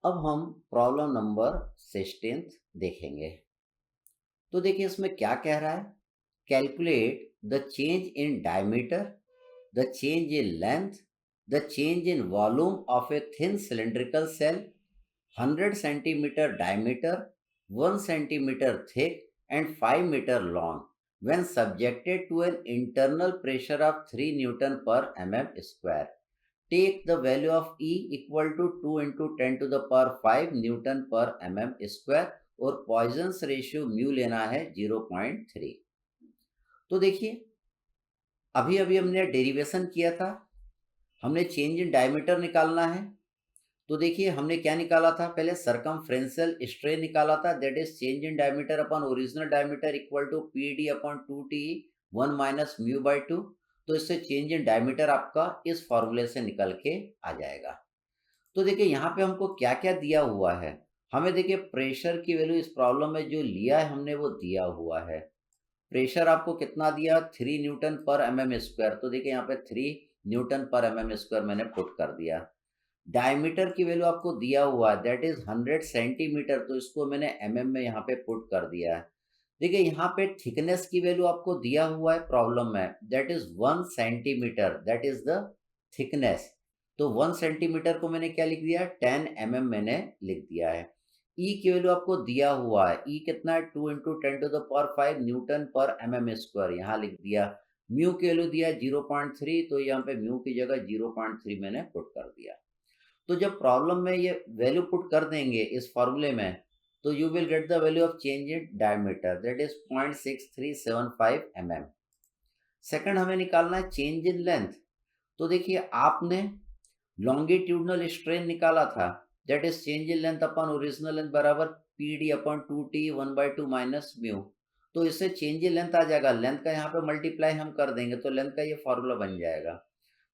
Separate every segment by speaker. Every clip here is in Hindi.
Speaker 1: अब हम प्रॉब्लम नंबर 16 देखेंगे। तो देखिए इसमें क्या कह रहा है, calculate the change in diameter, the change in length, the change in volume of a thin cylindrical shell 100 centimetre diameter, 1 centimetre thick and 5 meter long when subjected to an internal pressure of 3 Newton per mm square. Take the value of E equal to 2 into 10 to the power 5 Newton per mm square और पॉइजन्स रेशियो म्यू लेना है 0.3। तो देखिए अभी अभी हमने डेरिवेशन किया था, हमने चेंज इन डायमीटर निकालना है। तो देखिए हमने क्या निकाला था, पहले सरकमफ्रेंशियल स्ट्रेन निकाला था, that is change in diameter upon original diameter equal to p d upon 2t 1 minus mu by 2। तो इससे चेंज इन डायमीटर आपका इस फॉर्मूले से निकल के आ जाएगा। तो देखिए यहाँ पे हमको क्या क्या दिया हुआ है, हमें देखिए प्रेशर की वैल्यू इस प्रॉब्लम में जो लिया है हमने वो दिया हुआ है। प्रेशर आपको कितना दिया, 3 न्यूटन पर mm स्क्वायर। तो देखिए यहाँ पे 3 न्यूटन पर mm स्क्वायर मैंने पुट कर दिया। डायमीटर की वैल्यू आपको दिया हुआ है, दैट इज 100 सेंटीमीटर। तो इसको मैंने mm में यहाँ पे पुट कर दिया है। देखिए यहाँ पे थिकनेस की वैल्यू आपको दिया हुआ है प्रॉब्लम में, that is 1 centimetre, that is the thickness. तो 1 सेंटीमीटर को मैंने क्या लिख दिया, 10 mm मैंने लिख दिया है। ई की वैल्यू आपको दिया हुआ है, ई कितना है, 2 into 10 to the power 5 newton per mm square, यहाँ लिख दिया। म्यू की वैल्यू दिया 0.3, तो यहाँ पे म्यू की जगह 0.3 मैंने पुट कर दिया। तो जब प्रॉब्लम में ये वैल्यू पुट कर देंगे इस फॉर्मूले में, तो you will get the value of change in diameter, that is 0.6375 mm। Second हमें निकालना है चेंज इन लेंथ। तो देखिए आपने लॉन्गिट्यूडनल स्ट्रेन निकाला था, that is change in length upon original length बराबर p d upon 2t 1/2 minus mu. तो इससे चेंज इन लेंथ आ जाएगा, लेंथ का यहाँ पे मल्टीप्लाई हम कर देंगे तो लेंथ का ये फॉर्मूला बन जाएगा।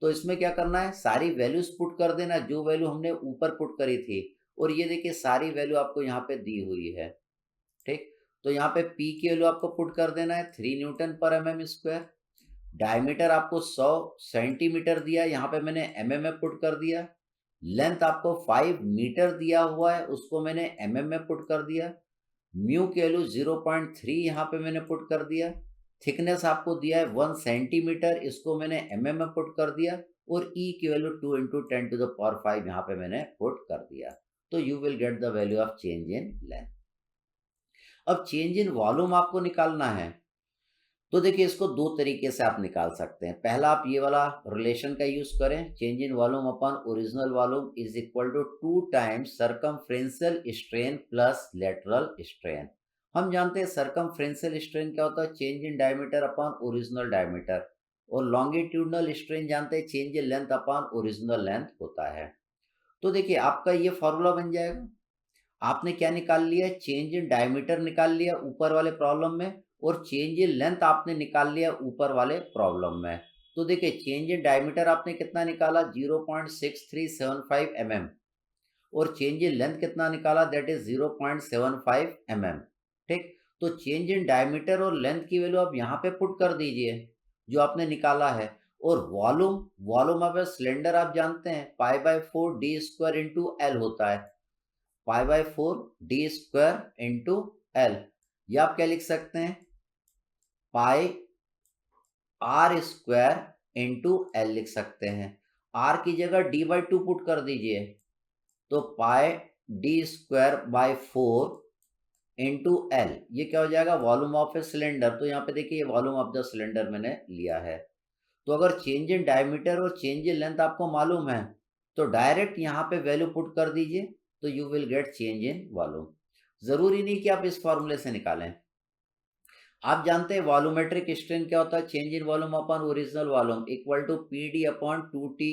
Speaker 1: तो इसमें क्या करना है, सारी वैल्यूज पुट कर देना जो वैल्यू हमने ऊपर पुट करी थी, और ये देखिए सारी वैल्यू आपको यहाँ पे दी हुई है। ठीक, तो यहाँ पे P की वैल्यू आपको पुट कर देना है 3 newton per mm square. Diameter आपको 100 सेंटीमीटर दिया, यहाँ पे मैंने mm में पुट कर दिया। लेंथ आपको 5 मीटर दिया हुआ है, उसको मैंने mm में पुट कर दिया। म्यू की वैल्यू 0.3 यहाँ पे मैंने पुट कर दिया। थिकनेस आपको दिया है 1 सेंटीमीटर, इसको मैंने mm में पुट कर दिया। और E की value 2 into 10 to the power 5 यहाँ पे मैंने पुट कर दिया। तो you will get the value of change in length. अब चेंज इन वॉल्यूम आपको निकालना है। तो देखिए इसको दो तरीके से आप निकाल सकते हैं। पहला आप ये वाला रिलेशन का यूज करें, change in volume upon original volume is equal to 2 times circumferential strain plus lateral strain. हम जानते हैं सरकमफ्रेंशियल स्ट्रेन क्या होता है, change in diameter upon original diameter. और लॉन्गिट्यूडनल स्ट्रेन जानते हैं change in length upon original length होता है। तो देखिए आपका ये फॉर्मूला बन जाएगा। आपने क्या निकाल लिया, चेंज इन डायमीटर निकाल लिया ऊपर वाले प्रॉब्लम में, और चेंज इन लेंथ आपने निकाल लिया ऊपर वाले प्रॉब्लम में। तो देखिए चेंज इन डायमीटर आपने कितना निकाला, 0.6375 mm, और चेंज इन लेंथ कितना निकाला, दैट इज 0.75 mm। ठीक, तो चेंज इन डायमीटर और लेंथ की वैल्यू आप यहाँ पे पुट कर दीजिए जो आपने निकाला है। और वॉल्यूम, वॉल्यूम ऑफ सिलेंडर आप जानते हैं π/4 d स्क्वायर इंटू एल होता है, π/4 d स्क्वायर इंटू एल। या आप क्या लिख सकते हैं, पाई आर स्क्वायर इंटू एल लिख सकते हैं। आर की जगह d/2 पुट कर दीजिए, तो पाई d square by 4 into L, ये क्या हो जाएगा, वॉल्यूम ऑफ ए सिलेंडर। तो यहाँ पे देखिए वॉल्यूम ऑफ द सिलेंडर मैंने लिया है। तो अगर चेंज इन डायमीटर और चेंज इन लेंथ आपको मालूम है, तो डायरेक्ट यहाँ पे वैल्यू पुट कर दीजिए, तो you will get change in volume. जरूरी नहीं कि आप इस फॉर्मूले से निकालें। आप जानते हैं वॉल्यूमेट्रिक स्ट्रेन क्या होता है, change in volume upon original volume equal to p d upon 2te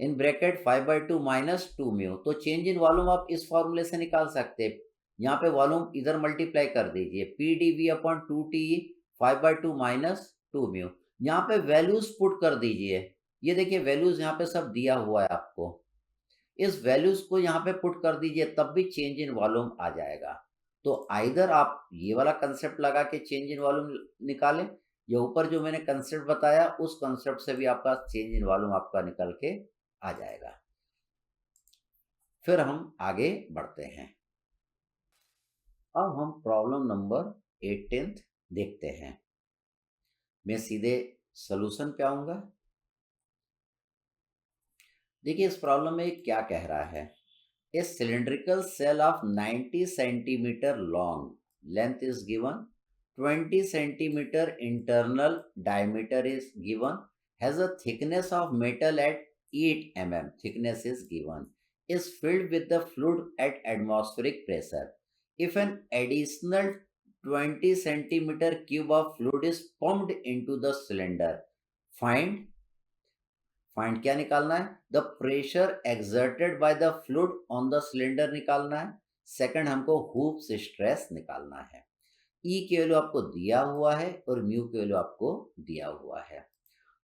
Speaker 1: in bracket 5/2 minus 2 mu. तो चेंज इन वॉल्यूम आप इस फॉर्मूले से निकाल सकते हैं। यहाँ पे वॉल्यूम इधर मल्टीप्लाई कर दीजिए, p d v upon 2te 5/2 minus 2 mu. यहाँ पे वैल्यूज पुट कर दीजिए, ये देखिए वैल्यूज यहाँ पे सब दिया हुआ है आपको। इस वैल्यूज को यहाँ पे पुट कर दीजिए, तब भी चेंज इन वॉल्यूम आ जाएगा। तो आइदर आप ये वाला कंसेप्ट लगा के चेंज इन वॉल्यूम निकालें, या ऊपर जो मैंने कंसेप्ट बताया उस कंसेप्ट से भी आपका चेंज इन वॉल्यूम आपका निकल के आ जाएगा। फिर हम आगे बढ़ते हैं। अब हम प्रॉब्लम नंबर 18 देखते हैं। मैं सीधे सॉल्यूशन पे आऊंगा। देखिए इस प्रॉब्लम में क्या कह रहा है। A cylindrical shell of 90 centimetre long, length is given, 20 centimetre internal diameter is given, has a thickness of metal at 8 mm, thickness is given, is filled with the fluid at atmospheric pressure. If an additional 20 centimeter cube of fluid is pumped into the cylinder, find क्या निकालना है? The pressure exerted by the fluid on the cylinder निकालना है। सेकंड हमको हूप्स स्ट्रेस निकालना है। ई की वैल्यू आपको दिया हुआ है और म्यू की वैल्यू आपको दिया हुआ है।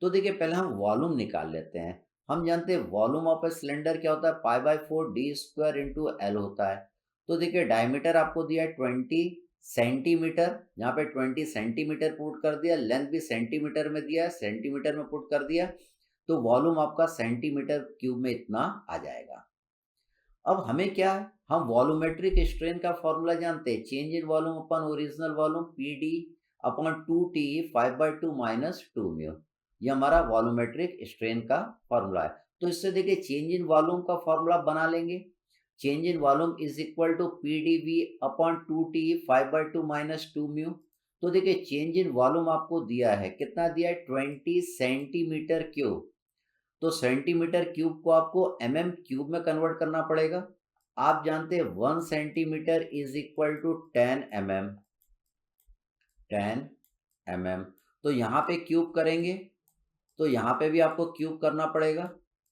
Speaker 1: तो देखिए पहले हम वॉल्यूम निकाल लेते हैं। हम जानते हैं वॉल्यूम ऑफ ए सिलेंडर क्या होता है, π/4 d स्क्वायर इंटू एल होता है। तो देखिए डायमीटर आपको दिया है 20 सेंटीमीटर, यहाँ पे 20 सेंटीमीटर पुट कर दिया, लेंथ भी सेंटीमीटर में दिया है, सेंटीमीटर में पुट कर दिया, तो वॉल्यूम आपका सेंटीमीटर क्यूब में इतना आ जाएगा। अब हमें क्या है, हम वॉल्यूमेट्रिक स्ट्रेन का फॉर्मूला जानते हैं, change in volume upon original volume PD upon 2T 5/2 minus 2 mu, ये हमारा वॉल्यूमेट्रिक स्ट्रेन का फॉर्मूला है। तो इससे देखिए चेंज इन वॉल्यूम का फॉर्मूला बना लेंगे। Change in volume is equal to PdV upon 2T 5/2 minus 2 mu. तो देखिए चेंज इन वॉल्यूम आपको दिया है, कितना दिया है, 20 सेंटीमीटर क्यूब। तो सेंटीमीटर क्यूब को आपको mm क्यूब में कन्वर्ट करना पड़ेगा। आप जानते हैं 1 centimetre is equal to 10 mm, 10 mm। तो यहाँ पे क्यूब करेंगे तो यहाँ पे भी आपको क्यूब करना पड़ेगा,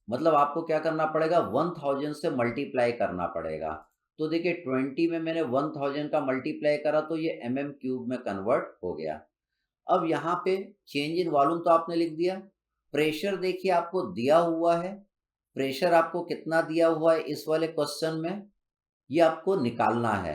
Speaker 1: मतलब आपको क्या करना पड़ेगा, 1000 से मल्टीप्लाई करना पड़ेगा। तो देखिए 20 में मैंने 1000 का मल्टीप्लाई करा तो ये mm क्यूब में कन्वर्ट हो गया। अब यहाँ पे चेंज इन वॉल्यूम तो आपने लिख दिया। प्रेशर देखिए आपको दिया हुआ है, प्रेशर आपको कितना दिया हुआ है इस वाले क्वेश्चन में, ये आपको निकालना है।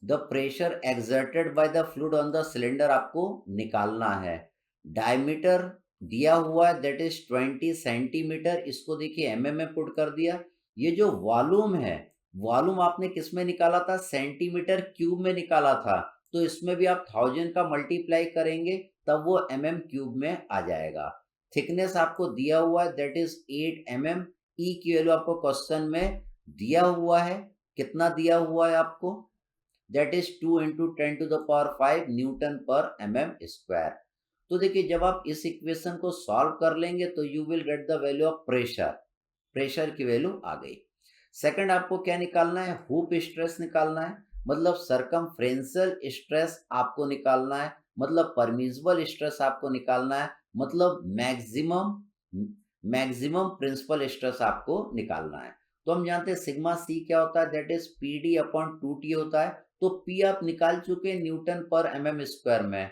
Speaker 1: The pressure exerted by the fluid on the cylinder आपको निकालना है। डायमीटर दिया हुआ है दैट इज 20 सेंटीमीटर, इसको देखिए mm में पुट कर दिया। ये जो वॉल्यूम है, वॉल्यूम आपने किस में निकाला था, सेंटीमीटर क्यूब में निकाला था, तो इसमें भी आप 1000 का मल्टीप्लाई करेंगे तब वो mm क्यूब में आ जाएगा। थिकनेस आपको दिया हुआ है दैट इज 8 mm। ई की वैल्यू आपको क्वेश्चन में दिया हुआ है, कितना दिया हुआ है आपको, that is 2 into 10 to the power 5 newton per mm square. तो देखिए जब आप इस इक्वेशन को सॉल्व कर लेंगे तो you will get the value of pressure, pressure की वैल्यू आ गई। सेकंड आपको क्या निकालना है, हूप स्ट्रेस निकालना है, मतलब सरकमफ्रेंशियल स्ट्रेस आपको निकालना है, मतलब परमिसिबल स्ट्रेस आपको निकालना है, मतलब मैक्सिमम प्रिंसिपल स्ट्रेस आपको निकालना है। तो हम जानते हैं सिग्मा सी क्या होता है, that is PD upon 2T होता है। तो P आप निकाल चुके हैं न्यूटन पर mm स्क्वायर में।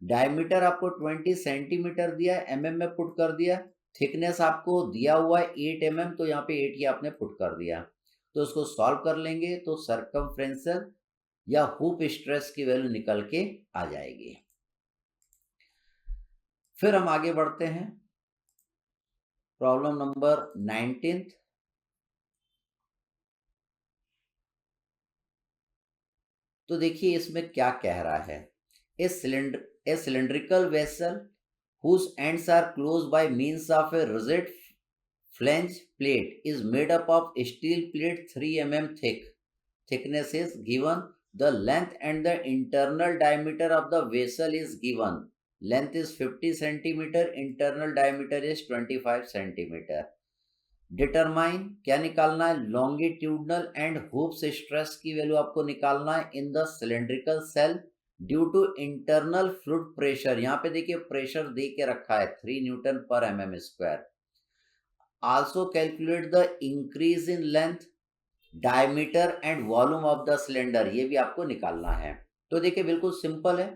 Speaker 1: डायमीटर आपको 20 सेंटीमीटर दिया है, mm में पुट कर दिया। थिकनेस आपको दिया हुआ है 8 mm, तो यहाँ पे 8 ही आपने पुट कर दिया। तो इसको सॉल्व कर लेंगे तो सरकमफ्रेंशियल या हूप स्ट्रेस की वैल्यू निकल के आ जाएगी। फिर हम आगे बढ़ते हैं प्रॉब्लम नंबर 19। तो देखिए इसमें क्या कह रहा है, ए cylindrical vessel whose ends are closed by means of a rigid flange plate is made up of steel plate 3 mm thick. Thickness is given. The length and the internal diameter of the vessel is given. Length is 50 centimeter, internal diameter is 25 centimeter. Determine क्या निकालना है, लॉन्गिट्यूडनल एंड हूप्स स्ट्रेस की वैल्यू आपको निकालना है in the cylindrical shell due to internal fluid pressure. यहाँ पे देखिए प्रेशर दे के रखा है 3 newton per mm square. Also calculate the increase in length, diameter and volume of the cylinder, ये भी आपको निकालना है। तो देखिए बिल्कुल सिंपल है,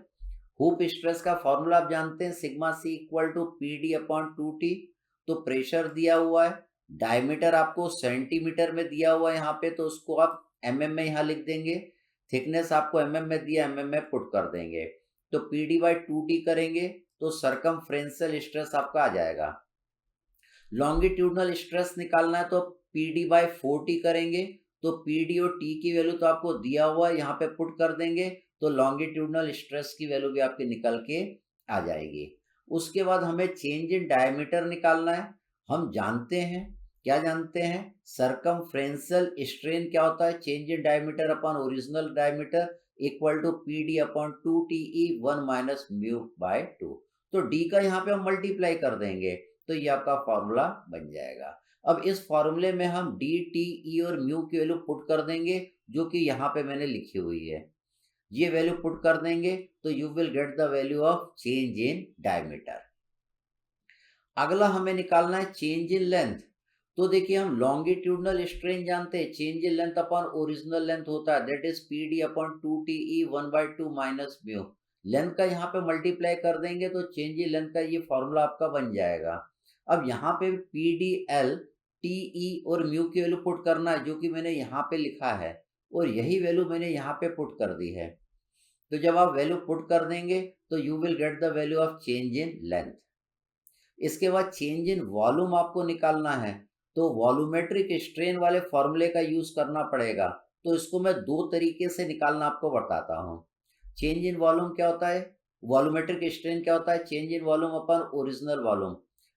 Speaker 1: हूप स्ट्रेस का फॉर्मूला आप जानते हैं, sigma c equal to PD upon 2T। तो प्रेशर दिया हुआ है, डायमीटर आपको सेंटीमीटर में दिया हुआ है यहाँ पे, तो उसको आप mm में यहाँ लिख देंगे। थिकनेस आपको mm में दिया, mm में पुट कर देंगे। तो PD/2T करेंगे तो सरकमफ्रेंशियल स्ट्रेस आपका आ जाएगा। लॉन्गिट्यूडनल स्ट्रेस निकालना है तो PD बाय 4T करेंगे, तो PD और T की वैल्यू तो आपको दिया हुआ है, यहाँ पे पुट कर देंगे तो लॉन्गिट्यूडनल स्ट्रेस की वैल्यू भी आपकी निकल के आ जाएगी। उसके बाद हमें चेंज इन डायमीटर निकालना है। हम जानते हैं, क्या जानते हैं, सरकमफ्रेंशियल स्ट्रेन क्या होता है, change in diameter upon original diameter equal to PD upon 2TE 1 minus mu by 2। तो D का यहाँ पे हम मल्टीप्लाई कर देंगे तो ये आपका फॉर्मूला बन जाएगा। अब इस फॉर्मूले में हम D, T, E और म्यू की वैल्यू पुट कर देंगे जो कि यहाँ पे मैंने लिखी हुई है। ये वैल्यू पुट कर देंगे तो you will get the value of change in diameter. अगला हमें निकालना है चेंज इन लेंथ। तो देखिए हम लॉन्गिट्यूडनल स्ट्रेन जानते हैं, change in length upon original length होता है, that is PD upon 2TE 1/2 minus mu. Length का यहाँ पे मल्टीप्लाई कर देंगे तो चेंज इन लेंथ का ये फॉर्मूला आपका बन जाएगा। अब यहाँ पे PDL, TE और म्यू की वैल्यू पुट करना है जो कि मैंने यहाँ पे लिखा है, और यही वैल्यू मैंने यहाँ पे पुट कर दी है। तो जब आप वैल्यू पुट कर देंगे तो you will get the value of change in length. इसके बाद चेंज इन वॉल्यूम आपको निकालना है, तो वॉल्यूमेट्रिक स्ट्रेन वाले फॉर्मूले का यूज करना पड़ेगा। तो इसको मैं दो तरीके से निकालना आपको बताता हूँ। चेंज इन वॉल्यूम क्या होता है, वॉल्यूमेट्रिक स्ट्रेन क्या होता है, change in volume upon original volume.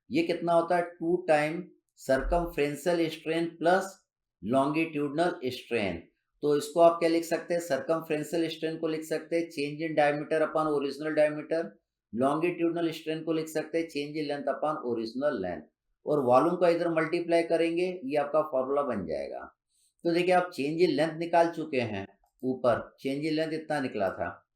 Speaker 1: ये कितना होता है, 2 time circumferential strain plus longitudinal strain. तो इसको आप क्या लिख सकते हैं, सरकमफ्रेंशियल स्ट्रेन को लिख सकते हैं change in diameter upon original diameter, longitudinal strain को लिख सकते हैं change in length upon original length, और वॉल्यूम का इधर मल्टीप्लाई करेंगे, ये आपका फॉर्मूला बन जाएगा। तो देखिए आप चेंज इन लेंथ निकाल चुके हैं, ऊपर चेंज इन लेंथ इतना निकला था,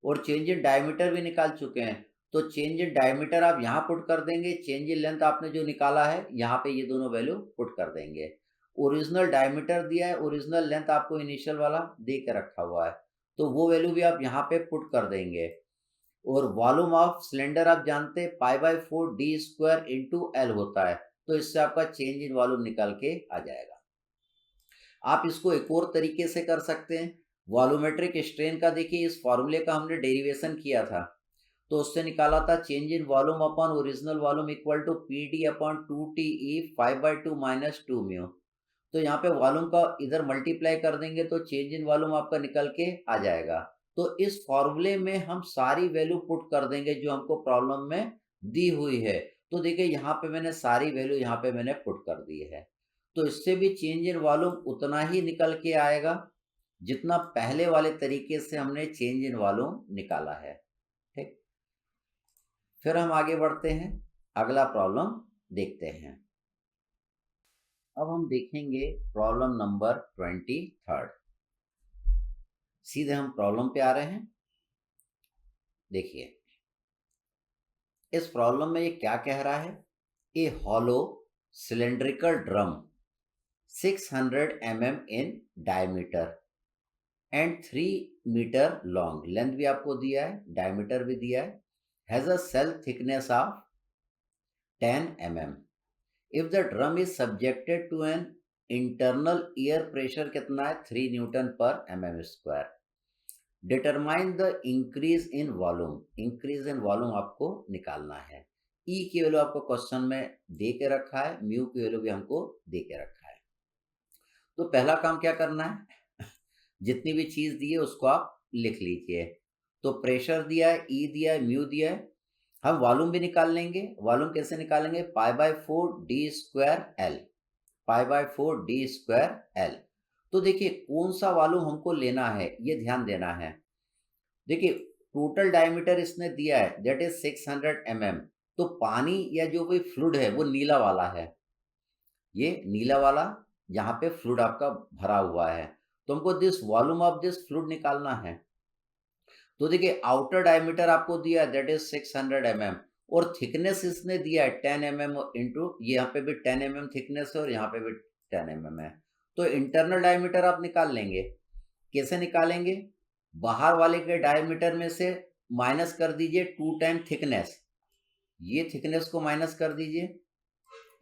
Speaker 1: और चेंज इन डायमीटर भी निकाल चुके हैं। तो चेंज इन डायमीटर आप यहाँ पुट कर देंगे, चेंज इन लेंथ आपने जो निकाला है यहाँ पे ये दोनों वैल्यू पुट कर देंगे। ओरिजिनल डायमीटर दिया है, ओरिजिनल लेंथ आपको इनिशियल वाला दे के रखा हुआ है, तो वो वैल्यू भी आप यहाँ पे पुट कर देंगे। और वॉल्यूम ऑफ सिलेंडर आप जानते हैं π/4d² इंटू एल होता है, तो इससे आपका चेंज इन वॉल्यूम निकल के आ जाएगा। आप इसको एक और तरीके से कर सकते हैं, वॉल्यूमेट्रिक स्ट्रेन का देखिए इस फॉर्मूले का हमने डेरिवेशन किया था, तो उससे निकाला था change in volume upon original volume equal to PD upon 2TE 5/2 minus 2 mu. तो यहाँ पे वॉल्यूम का इधर मल्टीप्लाई कर देंगे तो चेंज इन वॉल्यूम आपका निकल के आ जाएगा। तो इस फॉर्मूले में हम सारी वैल्यू पुट कर देंगे जो हमको प्रॉब्लम में दी हुई है। तो देखिए यहाँ पे मैंने सारी वैल्यू यहाँ पे मैंने पुट कर दी है, तो इससे भी चेंज इन वॉल्यूम उतना ही निकल के आएगा जितना पहले वाले तरीके से हमने चेंज इन वॉल्यूम निकाला है। ठीक, फिर हम आगे बढ़ते हैं, अगला प्रॉब्लम देखते हैं। अब हम देखेंगे प्रॉब्लम नंबर 23। सीधे हम प्रॉब्लम पे आ रहे हैं। देखिए इस प्रॉब्लम में ये क्या कह रहा है, a hollow cylindrical drum 600 mm in diameter and 3 metre long, length भी आपको दिया है, डायमीटर भी दिया है, has a shell thickness of 10 mm। If the drum is subjected to an internal air pressure कितना है, 3 newton per mm²। Determine the increase in volume, increase in volume आपको निकालना है। ई की वैल्यू आपको क्वेश्चन में दे के रखा है, म्यू की वैल्यू भी हमको दे के रखा है। तो पहला काम क्या करना है, जितनी भी चीज दी है उसको आप लिख लीजिए। तो प्रेशर दिया है, ई दिया है, म्यू दिया है, हम वॉल्यूम भी निकाल लेंगे। वॉल्यूम कैसे निकालेंगे, π/4d² π/4d²। तो देखिए कौन सा वॉल्यूम हमको लेना है ये ध्यान देना है। देखिए टोटल डायमीटर इसने दिया है दैट इज 600 mm, तो पानी या जो भी फ्लूइड है वो नीला वाला है, ये नीला वाला यहाँ पे फ्लूइड आपका भरा हुआ है, तो हमको this volume of this fluid निकालना है। तो देखिए आउटर डायमीटर आपको दिया है दैट इज 600 mm, और थिकनेस इसने दिया है 10 mm इंटू, यहाँ पे भी 10 mm थिकनेस है और यहाँ पे भी 10 mm है। तो इंटरनल डायमीटर आप निकाल लेंगे। कैसे निकालेंगे, बाहर वाले के डायमीटर में से माइनस कर दीजिए 2 टाइम थिकनेस, ये थिकनेस को माइनस कर दीजिए,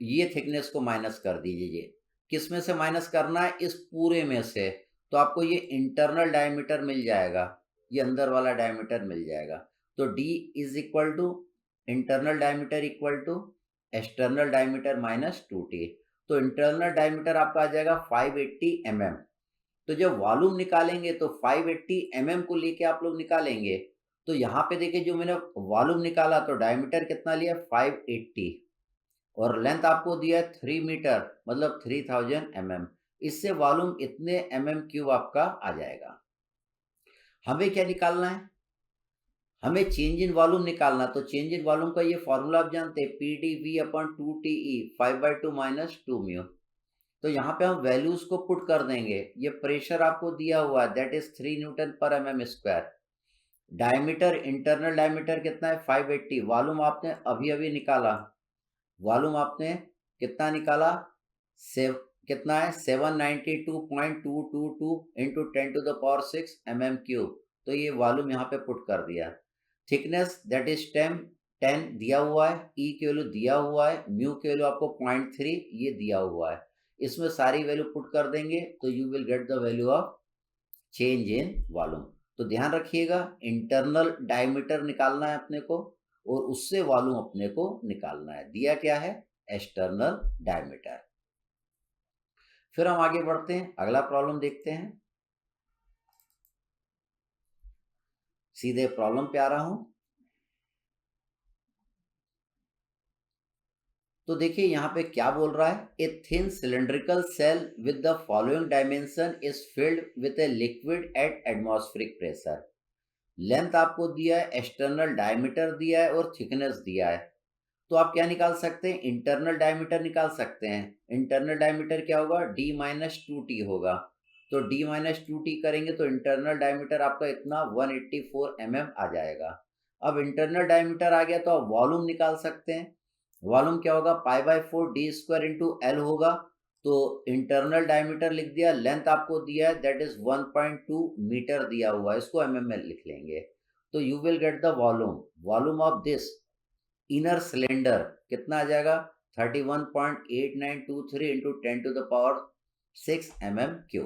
Speaker 1: ये थिकनेस को माइनस कर दीजिए। किस में से माइनस करना है, इस पूरे में से, तो आपको ये इंटरनल डायमीटर मिल जाएगा, ये अंदर वाला डायमीटर मिल जाएगा। तो D is equal to internal diameter equal to external diameter minus 2t। तो इंटरनल डायमीटर आपका आ जाएगा 580 mm। तो जब वॉल्यूम निकालेंगे तो 580 mm को लेके आप लोग निकालेंगे। तो यहाँ पे देखिए जो मैंने वॉल्यूम निकाला तो डायमीटर कितना लिया 580 और लेंथ आपको दिया है 3 मीटर मतलब 3000 mm। इससे वॉल्यूम इतने mm³ आपका आ जाएगा। हमें क्या निकालना है, हमें चेंज इन वॉल्यूम निकालना। तो चेंज इन वॉल्यूम का ये फॉर्मूला आप जानते हैं PdV/2TE 5/2 माइनस 2 म्यू। तो यहाँ पे हम वैल्यूज को पुट कर देंगे। ये प्रेशर आपको दिया हुआ है that is 3 newton per mm²। Diameter internal diameter कितना है 580। वॉल्यूम आपने अभी अभी निकाला, वॉल्यूम आपने कितना निकाला कितना है 792.222 इंटू 10⁻6 mm³। तो ये वॉल्यूम यहाँ पे पुट कर दिया। थिकनेस दैट इज 10 दिया हुआ है, ई की वैल्यू दिया हुआ है, म्यू की वैल्यू आपको 0.3 ये दिया हुआ है। इसमें सारी वैल्यू पुट कर देंगे तो you will get the value of change in volume. तो ध्यान रखिएगा इंटरनल डायमीटर निकालना है अपने को और उससे वॉल्यूम अपने को निकालना है। दिया क्या है एक्सटर्नल डायमीटर। फिर हम आगे बढ़ते हैं, अगला प्रॉब्लम देखते हैं। सीधे प्रॉब्लम पे आ रहा हूं। तो देखिए यहाँ पे क्या बोल रहा है, a thin cylindrical shell with the following dimension is filled with a liquid at atmospheric pressure. Length आपको दिया है, एक्सटर्नल डायमीटर दिया है और थिकनेस दिया है। तो आप क्या निकाल सकते हैं, इंटरनल डायमीटर निकाल सकते हैं। इंटरनल डायमीटर क्या होगा D-2t होगा। तो D-2t करेंगे तो इंटरनल डायमीटर आपका इतना 184 mm आ जाएगा। अब इंटरनल डायमीटर आ गया तो आप वॉल्यूम निकाल सकते हैं। वॉल्यूम क्या होगा π/4 d² इंटू L होगा। तो इंटरनल डायमीटर लिख दिया, लेंथ आपको दिया है दैट इज 1.2 मीटर दिया हुआ है, इसको mm में लिख लेंगे। तो you will get the volume of this inner cylinder कितना आ जाएगा 31.8923 इंटू 10⁻6 mm³।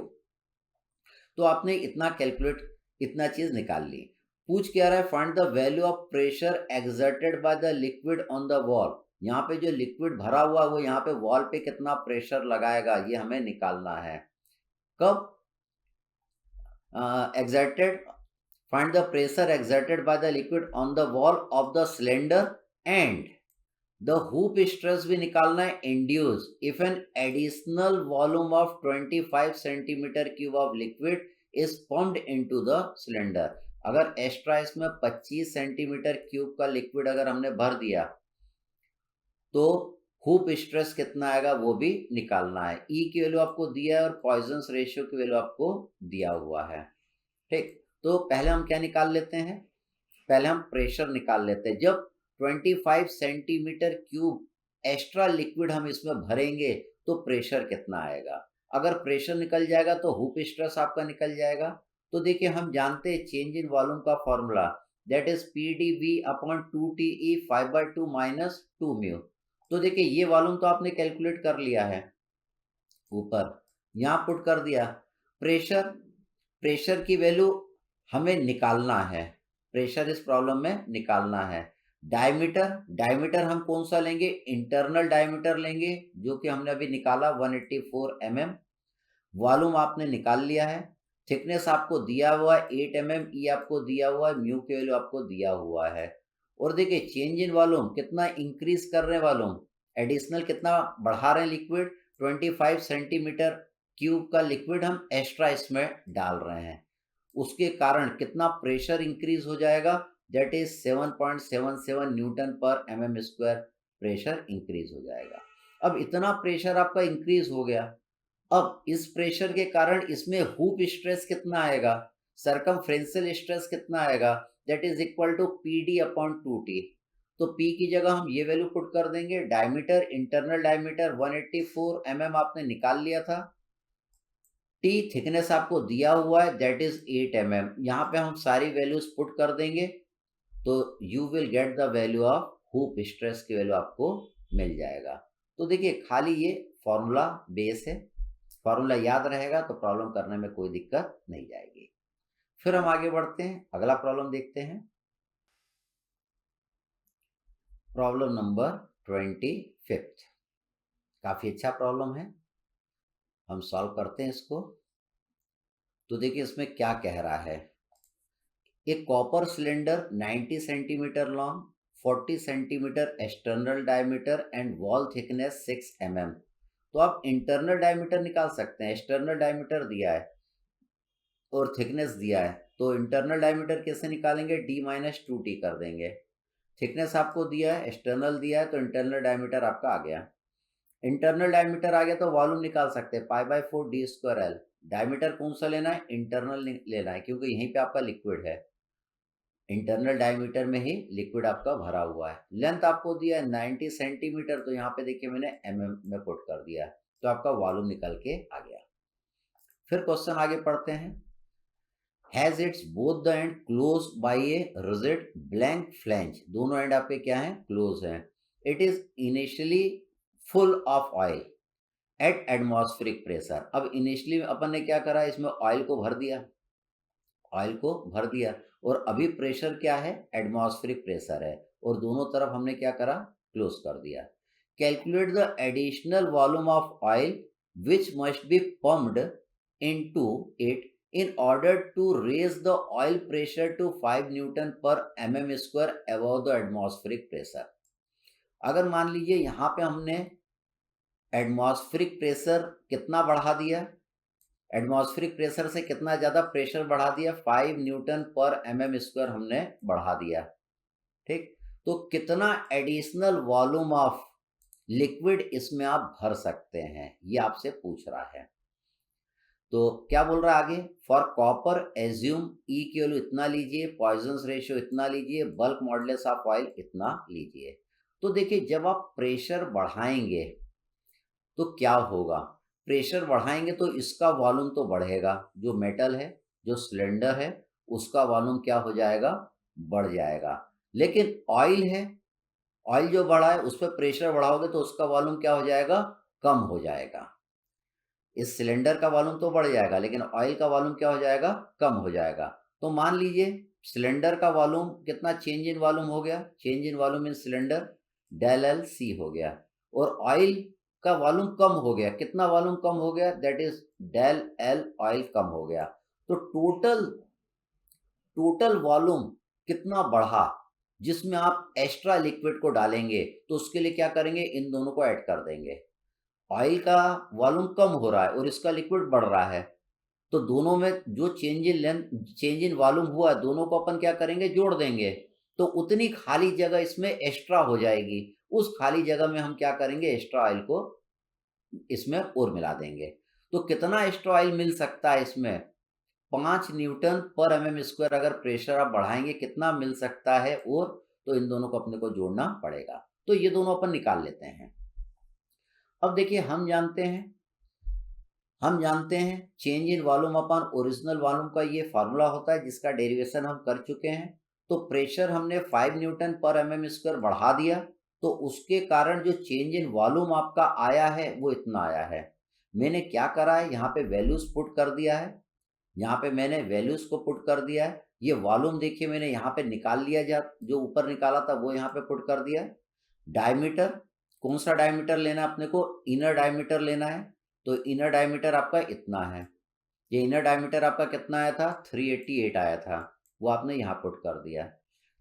Speaker 1: तो आपने इतना कैलकुलेट, इतना चीज निकाल ली। पूछ क्या रहा है, find the value of pressure exerted by the liquid on the wall. यहाँ पे जो लिक्विड भरा हुआ है वो यहाँ पे वॉल पे कितना प्रेशर लगाएगा ये हमें निकालना है। कब exerted, find the pressure exerted by the liquid on the wall of the cylinder and the hoop stress भी निकालना है induced if an additional volume of 25 cm³ of liquid is pumped into the cylinder। अगर एक्स्ट्रा इसमें 25 cm³ का लिक्विड अगर हमने भर दिया तो हुप स्ट्रेस कितना आएगा वो भी निकालना है। ई की वैल्यू आपको दिया है और पॉइजन रेशियो की वैल्यू आपको दिया हुआ है। ठीक, तो पहले हम क्या निकाल लेते हैं, पहले हम प्रेशर निकाल लेते हैं। जब 25 cm³ एक्स्ट्रा लिक्विड हम इसमें भरेंगे तो प्रेशर कितना आएगा। अगर प्रेशर निकल जाएगा तो हुप स्ट्रेस आपका निकल जाएगा। तो देखिए हम जानते हैं चेंज इन वॉल्यूम का formula that is PdV/2TE 5/2 minus 2 mu. तो देखिए ये वॉल्यूम तो आपने कैलकुलेट कर लिया है, ऊपर यहाँ पुट कर दिया। प्रेशर की वैल्यू हमें निकालना है, प्रेशर इस प्रॉब्लम में निकालना है। डायमीटर हम कौन सा लेंगे, इंटरनल डायमीटर लेंगे जो कि हमने अभी निकाला 184 mm। वॉल्यूम आपने निकाल लिया है। थिकनेस आपको दिया हुआ है 8 mm, ई आपको दिया हुआ है, म्यू की वैल्यू आपको दिया हुआ है। और देखिए चेंज इन वॉल्यूम कितना इंक्रीज कर रहे हैं, वॉल्यूम एडिशनल कितना बढ़ा रहे हैं, लिक्विड 25 cm³ का लिक्विड हम एक्स्ट्रा इसमें डाल रहे हैं। उसके कारण कितना प्रेशर इंक्रीज हो जाएगा that is 7.77 Newton per mm² pressure increase हो जाएगा। अब इतना प्रेशर आपका इंक्रीज हो गया, अब इस प्रेशर के कारण इसमें हुप स्ट्रेस कितना आएगा, सरकमफ्रेंशियल स्ट्रेस कितना आएगा that is equal to PD/2T। तो P की जगह हम ये वैल्यू पुट कर देंगे। डायमीटर इंटरनल डायमीटर 184 mm आपने निकाल लिया था। T थिकनेस आपको दिया हुआ है दैट इज 8 mm। यहाँ पे हम सारी वैल्यूज पुट कर देंगे तो you will get the value of hoop stress की वैल्यू आपको मिल जाएगा। तो देखिए खाली ये फॉर्मूला बेस है, फॉर्मूला याद रहेगा तो प्रॉब्लम करने में कोई दिक्कत नहीं जाएगी। फिर हम आगे बढ़ते हैं, अगला प्रॉब्लम देखते हैं। Problem number 25th। काफी अच्छा प्रॉब्लम है, हम सॉल्व करते हैं इसको। तो देखिए इसमें क्या कह रहा है। एक copper cylinder 90 centimetre long, 40 centimetre external diameter and wall thickness 6 mm। तो आप इंटरनल डायमीटर निकाल सकते हैं, एक्सटर्नल डायमीटर दिया है और थिकनेस दिया है, तो इंटरनल डायमीटर कैसे निकालेंगे, d-2t कर देंगे। थिकनेस आपको दिया है, एक्सटर्नल दिया है, तो इंटरनल डायमीटर आपका आ गया। इंटरनल डायमीटर आ गया तो वॉल्यूम निकाल सकते हैं, π/4 d²L। डायमीटर कौन सा लेना है, इंटरनल लेना है, क्योंकि यहीं पे आपका लिक्विड है, इंटरनल डायमीटर में ही लिक्विड आपका भरा हुआ है। लेंथ आपको दिया है 90 सेंटीमीटर, तो यहाँ पे देखिए मैंने mm में पुट कर दिया, तो आपका वॉल्यूम निकल के आ गया। फिर क्वेश्चन आगे पढ़ते हैं। Has its both the end close by a rigid blank flange. दोनों एंड आपके क्या हैं, क्लोज हैं। It is initially full of oil eight atmospheric pressure. अब इनिशियली अपन ने क्या करा, इसमें ऑयल को भर दिया, ऑयल को भर दिया, और अभी प्रेशर क्या है, एटमॉस्फेरिक प्रेशर है, और दोनों तरफ हमने क्या करा, क्लोज कर दिया। Calculate the additional volume of oil which must be pumped into it in order to raise the oil pressure to 5 Newton per mm square above the atmospheric pressure। अगर मान लीजिए यहाँ पे हमने एटमॉस्फेरिक प्रेशर कितना बढ़ा दिया, एटमॉस्फेरिक प्रेशर से कितना ज़्यादा प्रेशर बढ़ा दिया, 5 न्यूटन पर mm स्क्वायर हमने बढ़ा दिया, ठीक। तो कितना एडिशनल वॉल्यूम ऑफ लिक्विड इसमें आप भर सकते हैं, ये आपसे पूछ रहा है। तो क्या बोल रहा है आगे, फॉर कॉपर एज्यूम ई की वैल्यू इतना लीजिए, पॉइजन्स रेशियो इतना लीजिए, बल्क मॉडुलस ऑफ ऑयल इतना लीजिए। तो देखिए जब आप प्रेशर बढ़ाएंगे तो क्या होगा, प्रेशर बढ़ाएंगे तो इसका वॉल्यूम तो बढ़ेगा, जो मेटल है, जो सिलेंडर है, उसका वॉल्यूम क्या हो जाएगा, बढ़ जाएगा। लेकिन ऑयल है, ऑयल जो बढ़ा है उस पर प्रेशर बढ़ाओगे तो उसका वॉल्यूम क्या हो जाएगा, कम हो जाएगा। इस सिलेंडर का वॉल्यूम तो बढ़ जाएगा लेकिन ऑयल का वॉल्यूम क्या हो जाएगा, कम हो जाएगा। तो मान लीजिए सिलेंडर का वॉल्यूम कितना, चेंज इन वॉल्यूम हो गया, change in volume in cylinder ΔLC हो गया, और ऑयल का वॉल्यूम कम हो गया, कितना वॉल्यूम कम हो गया, दैट इज ΔL ऑयल कम हो गया। तो टोटल वॉल्यूम कितना बढ़ा, जिसमें आप एक्स्ट्रा लिक्विड को डालेंगे, तो उसके लिए क्या करेंगे, इन दोनों को ऐड कर देंगे। ऑयल का वॉल्यूम कम हो रहा है और इसका लिक्विड बढ़ रहा है, तो दोनों में जो change in length, change in volume हुआ, दोनों को अपन क्या करेंगे, जोड़ देंगे, तो उतनी खाली जगह इसमें एक्स्ट्रा हो जाएगी। उस खाली जगह में हम क्या करेंगे, एक्स्ट्रा ऑयल को इसमें और मिला देंगे। तो कितना एक्स्ट्रा ऑयल मिल सकता है इसमें, 5 न्यूटन पर mm स्क्वायर अगर प्रेशर आप बढ़ाएंगे कितना मिल सकता है, और तो इन दोनों को अपने को जोड़ना पड़ेगा। तो ये दोनों अपन निकाल लेते हैं। अब देखिए हम जानते हैं change in volume upon original volume का ये फार्मूला होता है, जिसका डेरिवेशन हम कर चुके हैं। तो प्रेशर हमने 5 न्यूटन पर mm स्क्वायर बढ़ा दिया, तो उसके कारण जो चेंज इन वॉल्यूम आपका आया है वो इतना आया है। मैंने क्या करा है, यहाँ पे वैल्यूज पुट कर दिया है, यहाँ पे मैंने वैल्यूज को पुट कर दिया है। ये वॉल्यूम देखिए मैंने यहाँ पे निकाल लिया, जो ऊपर निकाला था वो यहाँ पे पुट कर दिया। डायमीटर, कौन सा डायमीटर लेना है अपने को, इनर डायमीटर लेना है, तो इनर डायमीटर आपका इतना है। ये इनर डायमीटर आपका कितना आया था, 388 आया था, वो आपने यहाँ पुट कर दिया।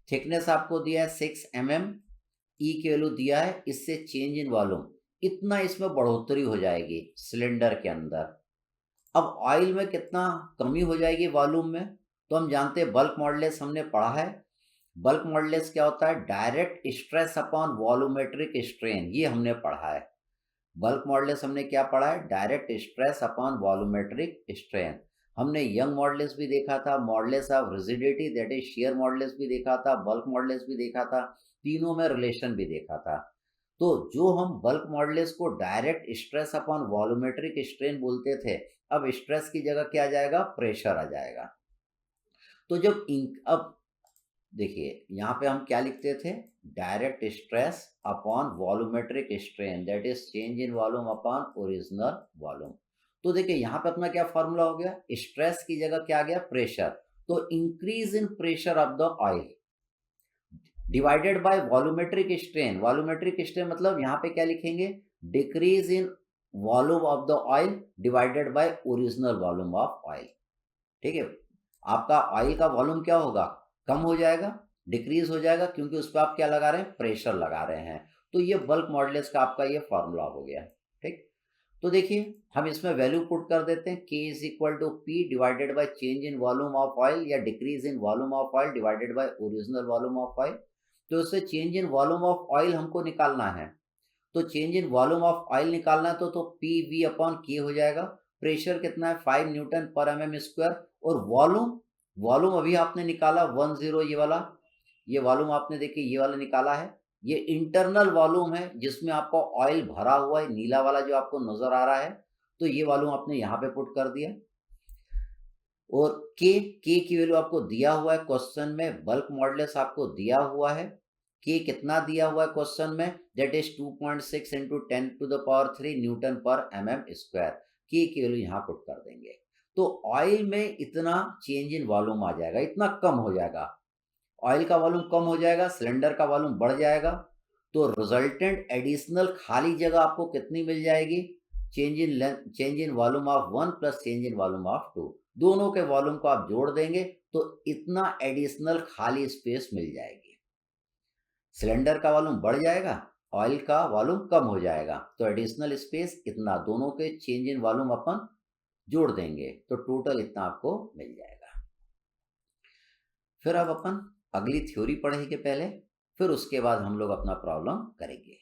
Speaker 1: थिकनेस आपको दिया है 6 mm, ई की वैल्यू दिया है, इससे चेंज इन वॉल्यूम इतना इसमें बढ़ोतरी हो जाएगी सिलेंडर के अंदर। अब ऑयल में कितना कमी हो जाएगी वॉल्यूम में, तो हम जानते हैं बल्क मॉडुलस हमने पढ़ा है। बल्क मॉडुलस क्या होता है, direct stress upon volumetric strain, ये हमने पढ़ा है। बल्क मॉडुलस हमने क्या पढ़ा है, direct stress upon volumetric strain. हमने यंग मॉडुलस भी देखा था, modulus of rigidity that is shear modulus भी देखा था, बल्क मॉडुलस भी देखा था, तीनों में रिलेशन भी देखा था। तो जो हम बल्क मॉडुलस को direct stress upon volumetric strain बोलते थे, अब स्ट्रेस की जगह क्या आ जाएगा, प्रेशर आ जाएगा। तो जब अब देखिए यहाँ पे हम क्या लिखते थे, direct stress upon volumetric strain that is change in volume upon original volume. तो देखिए यहाँ पे अपना क्या फॉर्मूला हो गया, स्ट्रेस की जगह क्या आ गया, प्रेशर। तो increase in pressure of the oil, divided bye volumetric strain. Volumetric strain मतलब यहाँ पे क्या लिखेंगे, decrease in volume of the oil divided by original volume of oil. ठीक है, आपका ऑयल का वॉल्यूम क्या होगा, कम हो जाएगा, डिक्रीज हो जाएगा, क्योंकि उस पर आप क्या लगा रहे हैं, प्रेशर लगा रहे हैं। तो ये बल्क मॉडुलस का आपका ये फॉर्मूला हो गया। ठीक, तो देखिए हम इसमें वैल्यू पुट कर देते हैं, K is equal to P divided by change in volume of oil या decrease in volume of oil divided by original volume of oil. तो इससे change in volume of oil हमको निकालना है, तो change in volume of oil निकालना है तो पी वी अपॉन के हो जाएगा। प्रेशर कितना है, 5 न्यूटन पर एम स्क्वायर। और वॉल्यूम, वॉल्यूम अभी आपने निकाला 10, ये वाला, ये वॉल्यूम आपने देखिए ये वाला निकाला है, ये इंटरनल वॉल्यूम है जिसमें आपको ऑयल भरा हुआ है, नीला वाला जो आपको नजर आ रहा है। तो ये वॉल्यूम आपने यहाँ पे पुट कर दिया। और के की वैल्यू आपको दिया हुआ है क्वेश्चन में, बल्क मॉडुलस आपको दिया हुआ है। के कितना दिया हुआ है क्वेश्चन में, दैट इज 2.6 इंटू 10⁻³ न्यूटन पर एम स्क्वायर। के की वैल्यू यहाँ पुट कर देंगे। तो ऑयल में इतना चेंज इन वॉल्यूम आ जाएगा, इतना कम हो जाएगा, ऑयल का वॉल्यूम कम हो जाएगा, सिलेंडर का वॉल्यूम बढ़ जाएगा। तो रिजल्टेंट एडिशनल खाली जगह आपको कितनी मिल जाएगी, change in length, change in volume of 1 plus change in volume of 2, दोनों के वॉल्यूम को आप जोड़ देंगे तो इतना एडिशनल खाली स्पेस मिल जाएगी। सिलेंडर का वॉल्यूम बढ़ जाएगा, ऑयल का वॉल्यूम कम हो जाएगा, तो एडिशनल स्पेस इतना, दोनों के चेंज इन वॉल्यूम अपन जोड़ देंगे तो टोटल इतना आपको मिल जाएगा। फिर अब अपन अगली थ्योरी पढ़ेंगे पहले, फिर उसके बाद हम लोग अपना प्रॉब्लम करेंगे।